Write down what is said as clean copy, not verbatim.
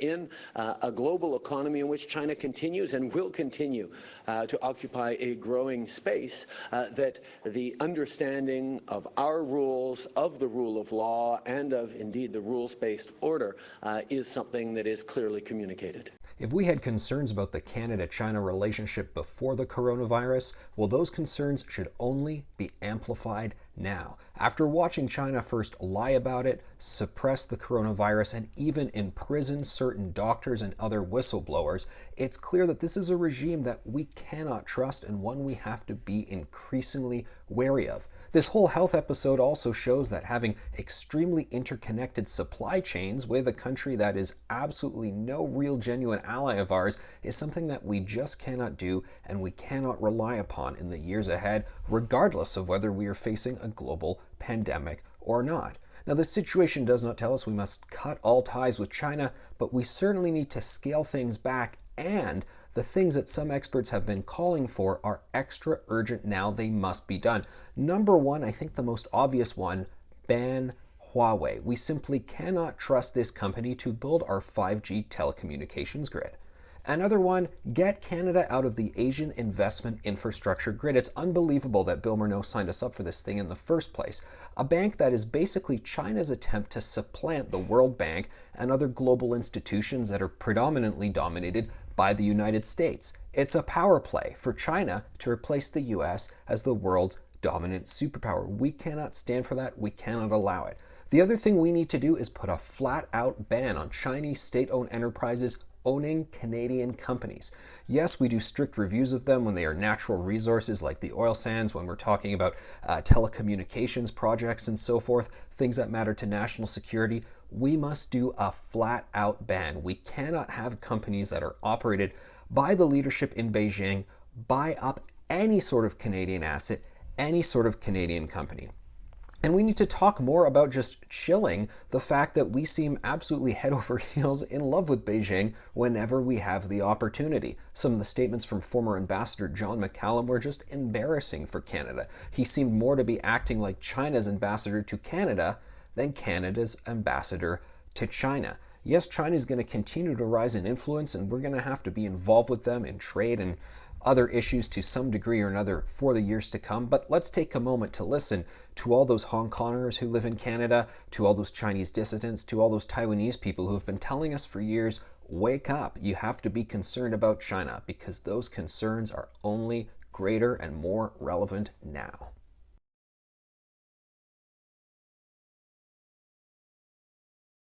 in a global economy in which China continues and will continue to occupy a growing space, that the understanding of our rules, of the rule of law, and of, indeed, the rules-based order is something that is clearly communicated. If we had concerns about the Canada-China relationship before the coronavirus, well, those concerns should only be amplified now. After watching China first lie about it, suppress the coronavirus, and even imprison certain doctors and other whistleblowers, it's clear that this is a regime that we cannot trust and one we have to be increasingly wary of. This whole health episode also shows that having extremely interconnected supply chains with a country that is absolutely no real genuine ally of ours is something that we just cannot do and we cannot rely upon in the years ahead, regardless of whether we are facing a global pandemic or not. Now, this situation does not tell us we must cut all ties with China, but we certainly need to scale things back, and the things that some experts have been calling for are extra urgent now. They must be done. Number one, I think the most obvious one, ban Huawei. We simply cannot trust this company to build our 5G telecommunications grid. Another one, get Canada out of the Asian investment infrastructure grid. It's unbelievable that Bill Murneau signed us up for this thing in the first place. A bank that is basically China's attempt to supplant the World Bank and other global institutions that are predominantly dominated by the United States. It's a power play for China to replace the US as the world's dominant superpower. We cannot stand for that. We cannot allow it. The other thing we need to do is put a flat-out ban on Chinese state-owned enterprises owning Canadian companies. Yes, we do strict reviews of them when they are natural resources like the oil sands, when we're talking about telecommunications projects and so forth, things that matter to national security. We must do a flat-out ban. We cannot have companies that are operated by the leadership in Beijing buy up any sort of Canadian asset, any sort of Canadian company. And we need to talk more about just chilling the fact that we seem absolutely head over heels in love with Beijing whenever we have the opportunity. Some of the statements from former Ambassador John McCallum were just embarrassing for Canada. He seemed more to be acting like China's ambassador to Canada than Canada's ambassador to China. Yes, China is going to continue to rise in influence, and we're going to have to be involved with them in trade and other issues to some degree or another for the years to come. But let's take a moment to listen to all those Hong Kongers who live in Canada, to all those Chinese dissidents, to all those Taiwanese people who have been telling us for years, wake up, you have to be concerned about China, because those concerns are only greater and more relevant now.